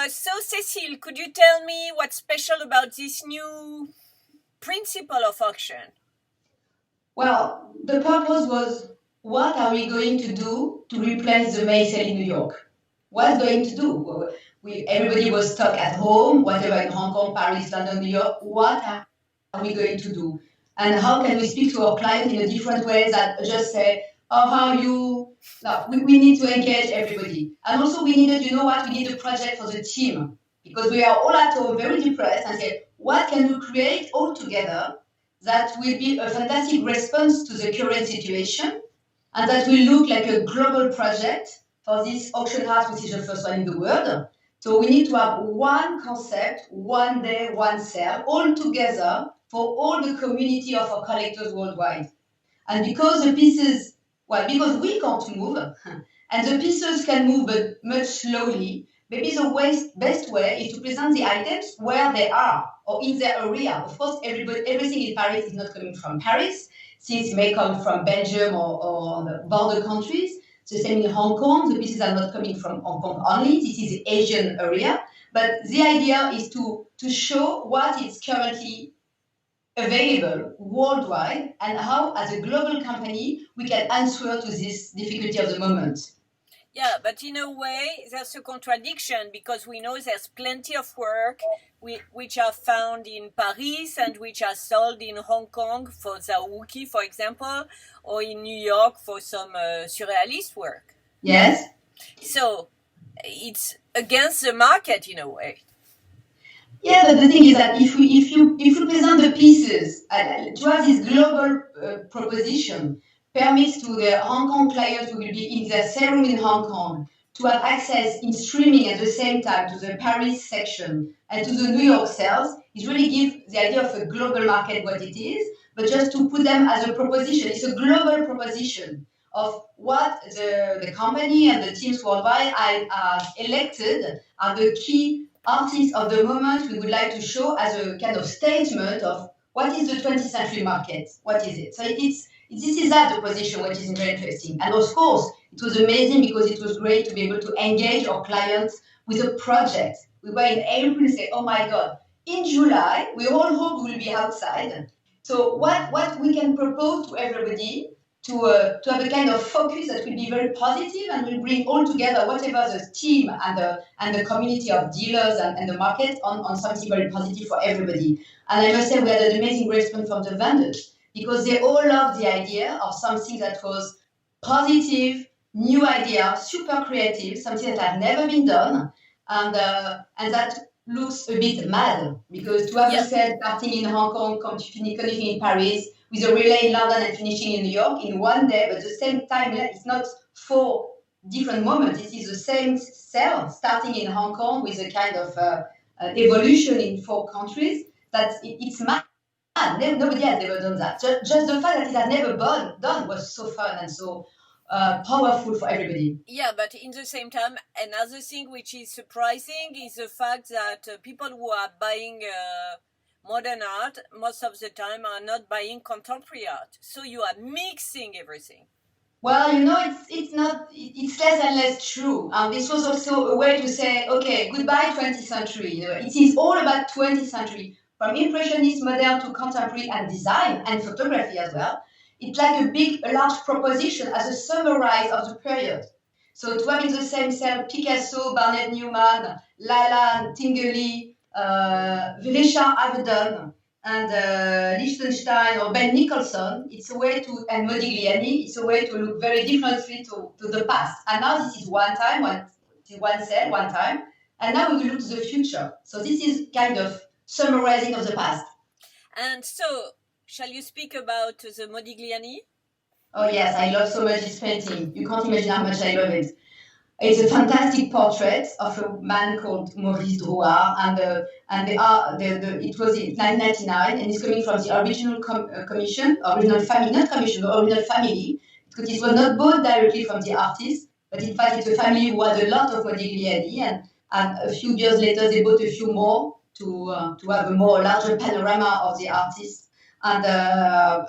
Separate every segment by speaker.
Speaker 1: So Cecile, could you tell me what's special about this new principle of auction?
Speaker 2: Well, the purpose was, what are we going to do to replace the May sale in New York? What's going to do? Everybody was stuck at home, whatever in Hong Kong, Paris, London, New York. What are we going to do? And how can we speak to our client in a different way that just say, oh, how are you? No, we need to engage everybody. And also we needed, you know what, we need a project for the team because we are all at home very depressed and say, what can we create all together that will be a fantastic response to the current situation and that will look like a global project for this auction house, which is the first one in the world. So we need to have one concept, one day, one sale, all together for all the community of our collectors worldwide. And because the pieces, because we can't move, and the pieces can move but much slowly, maybe the best way is to present the items where they are or in their area. Of course, everything in Paris is not coming from Paris, since it may come from Belgium or the border countries. The same in Hong Kong, the pieces are not coming from Hong Kong only. This is the Asian area. But the idea is to show what is currently available worldwide and how, as a global company, we can answer to this difficulty of the moment.
Speaker 1: Yeah, but in a way, there's a contradiction because we know there's plenty of work which are found in Paris and which are sold in Hong Kong for Zawuki, for example, or in New York for some surrealist work.
Speaker 2: Yes.
Speaker 1: So it's against the market in a way.
Speaker 2: Yeah, but the thing is that if you present the pieces to have this global proposition, permits to the Hong Kong clients who will be in their sale room in Hong Kong to have access in streaming at the same time to the Paris section and to the New York sales, it really gives the idea of a global market what it is, but just to put them as a proposition. It's a global proposition of what the company and the teams worldwide are elected are the key artists of the moment we would like to show as a kind of statement of what is the 20th century market, what is it. So this is that the position, which is very interesting. And of course, it was amazing because it was great to be able to engage our clients with a project. We were in April and say, oh my God, in July, we all hope we will be outside. So what we can propose to everybody to have a kind of focus that will be very positive and will bring all together whatever the team and the community of dealers and the market on something very positive for everybody. And I must say we had an amazing response from the vendors because they all loved the idea of something that was positive, new idea, super creative, something that had never been done, and that looks a bit mad because to have a sale starting in Hong Kong, finishing in Paris, with a relay in London and finishing in New York in one day, but the same time, it's not 4 different moments. It is the same sale starting in Hong Kong with a kind of evolution in 4 countries. It's mad. Nobody has ever done that. Just the fact that it has never been done was so fun and so powerful for everybody.
Speaker 1: Yeah, but in the same time, another thing which is surprising is the fact that people who are buying modern art most of the time are not buying contemporary art. So you are mixing everything.
Speaker 2: Well, it's less and less true. This was also a way to say, okay, goodbye 20th century. It is all about 20th century, from impressionist, modern to contemporary and design and photography as well. It's like a large proposition as a summary of the period. So to have in the same cell Picasso, Barnett Newman, Lalanne, Tinguely, Richard Avedon, and Liechtenstein or Ben Nicholson, it's a way to, and Modigliani, it's a way to look very differently to the past. And now this is one cell, one time, and now we will look to the future. So this is kind of summarizing of the past.
Speaker 1: And so, shall you speak about the Modigliani?
Speaker 2: Oh yes, I love so much this painting. You can't imagine how much I love it. It's a fantastic portrait of a man called Maurice Drouhard, it was in 1999, and it's coming from the original commission, original family, not commission, but original family, because it was not bought directly from the artist, but in fact it's a family who had a lot of Modigliani, and a few years later they bought a few more to have a more larger panorama of the artist, and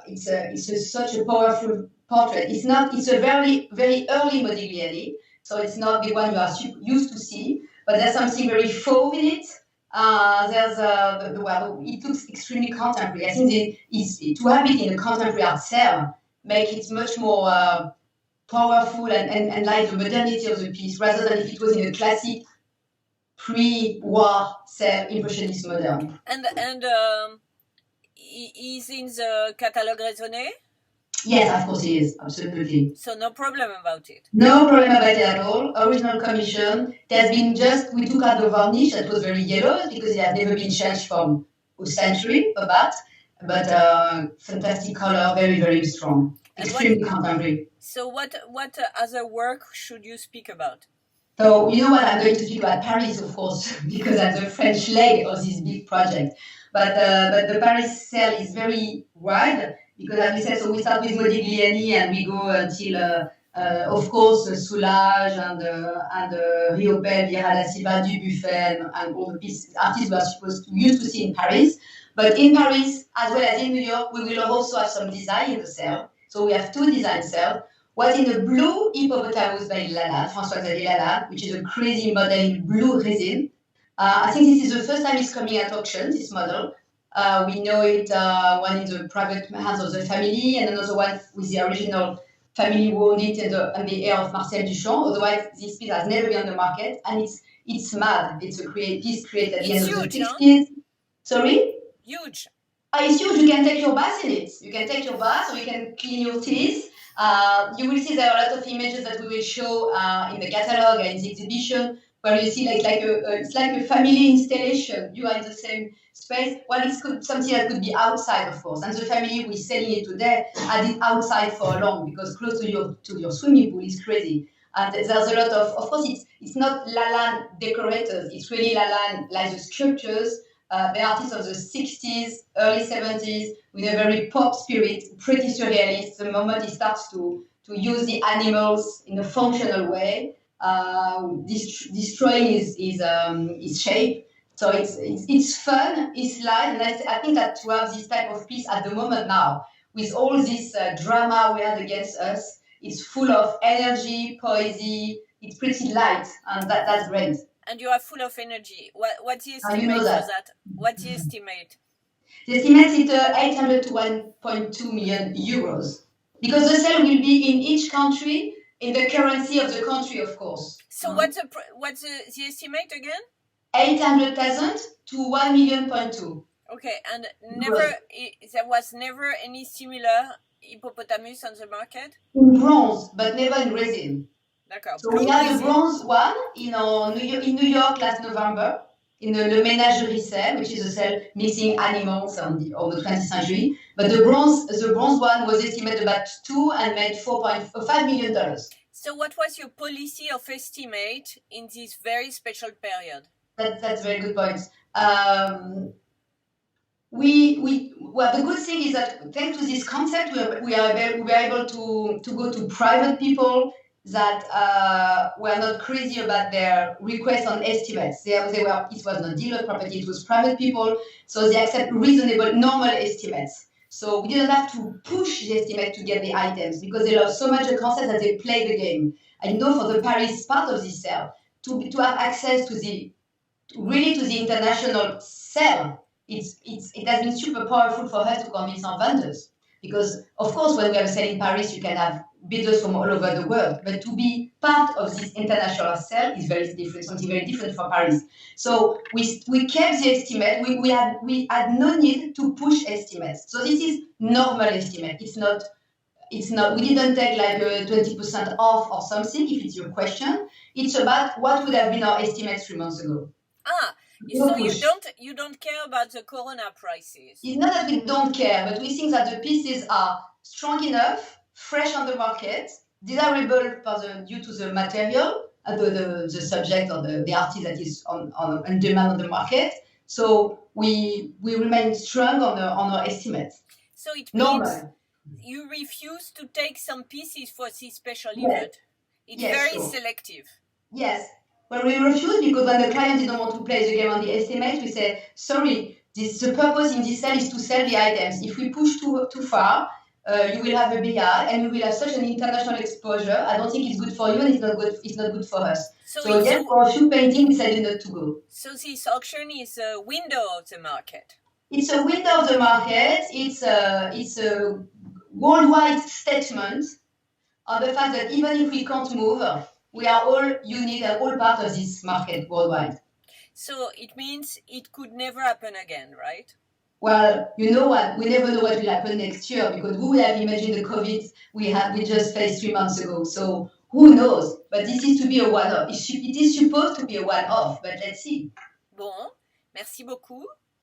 Speaker 2: it's such a powerful portrait. It's a very, very early Modigliani. So it's not the one you are used to see, but there's something very faux in it. It looks extremely contemporary. I think to have it in a contemporary art cell make it much more powerful and like the modernity of the piece, rather than if it was in a classic pre-war cell impressionist modern.
Speaker 1: And is in the catalogue raisonné?
Speaker 2: Yes, of course it is, absolutely.
Speaker 1: So no problem about it?
Speaker 2: No problem about it at all. Original commission. There's been we took out the varnish that was very yellow because it had never been changed from a century of that. But fantastic color, very, very strong. Extremely contemporary.
Speaker 1: So what other work should you speak about?
Speaker 2: So you know what, I'm going to speak about Paris, of course, because that's the French leg of this big project. But the Paris cell is very wide because, as we said, so we start with Modigliani and we go until, of course, Soulage and Riopel, Vieira da Silva, Dubuffet, and all the artists we are used to see in Paris. But in Paris, as well as in New York, we will also have some design in the cell. So we have 2 design cells. One in the blue hippopotamus by Lalande, François-Xavier Lalande, which is a crazy model in blue resin. I think this is the first time it's coming at auction, this model. We know it, one in the private hands of the family, and another one with the original family who owned it and the heir of Marcel Duchamp. Otherwise, this piece has never been on the market, and it's mad. It's a piece created at the end of the 60s. Sorry?
Speaker 1: Huge.
Speaker 2: It's huge. You can take your bath in it. You can take your bath, or you can clean your teeth. You will see there are a lot of images that we will show in the catalog and in the exhibition, where you see it's like a family installation. You are in the same space. Well, it's something that could be outside, of course. And the family who is selling it today had it outside for long because close to your swimming pool is crazy. And there's a lot of course, it's not Lalande decorators. It's really Lalande, like the sculptures. The artists of the 60s, early 70s, with a very pop spirit, pretty surrealist. The moment he starts to use the animals in a functional way, destroying his shape. So it's fun, it's light, and I think that to have this type of piece at the moment now, with all this drama we had against us, it's full of energy, poesy. It's pretty light, and that's great.
Speaker 1: And you are full of energy. What's the estimate for that? What's the estimate?
Speaker 2: The estimate is 800 to 1.2 million euros. Because the sale will be in each country, in the currency of the country, of course.
Speaker 1: So what's the estimate again?
Speaker 2: 800,000 to 1.2 million.
Speaker 1: Okay, and there was never any similar hippopotamus on the market?
Speaker 2: In bronze, but never in resin. So we had the bronze one in New York last November in the Le Ménagerie cell, which is a cell mixing animals of the 20th century. But the bronze one was estimated about 2 and made $4.5 million.
Speaker 1: So what was your policy of estimate in this very special period?
Speaker 2: That's a very good point. Well, the good thing is that thanks to this concept, we are able to go to private people that were not crazy about their requests on estimates. It was not dealer property, it was private people, so they accept reasonable, normal estimates. So we didn't have to push the estimate to get the items because they love so much the concept that they play the game. I know for the Paris part of this sale, to have access to the international sale, it has been super powerful for us to convince our vendors. Because, of course, when we have a sale in Paris, you can have bidders from all over the world. But to be part of this international sale is very different, something very different for Paris. So we kept the estimate. We had no need to push estimates. So this is normal estimate. It's not. We didn't take like 20% off or something. If it's your question, it's about what would have been our estimate 3 months ago.
Speaker 1: So you don't care about the Corona prices?
Speaker 2: It's not that we don't care, but we think that the pieces are strong enough, fresh on the market, desirable due to the material, the subject or the artist that is on demand on the market. So we remain strong on our estimates.
Speaker 1: So it means you refuse to take some pieces for this special event. It's very selective.
Speaker 2: Yes. Well, we refuse because when the client didn't want to play the game on the estimate, we say, sorry, the purpose in this sale is to sell the items. If we push too far, you will have a big ad and we will have such an international exposure. I don't think it's good for you and it's not good for us. So yes, for a few paintings, we decided not to go.
Speaker 1: So this auction is a window of the market.
Speaker 2: It's a window of the market. It's a worldwide statement on the fact that even if we can't move, we are all unique and all part of this market worldwide.
Speaker 1: So it means it could never happen again, right?
Speaker 2: Well, you know what? We never know what will happen next year because who would have imagined the COVID we just faced 3 months ago? So who knows? But this is to be a one-off. It is supposed to be a one-off, but let's see.
Speaker 1: Bon, merci beaucoup.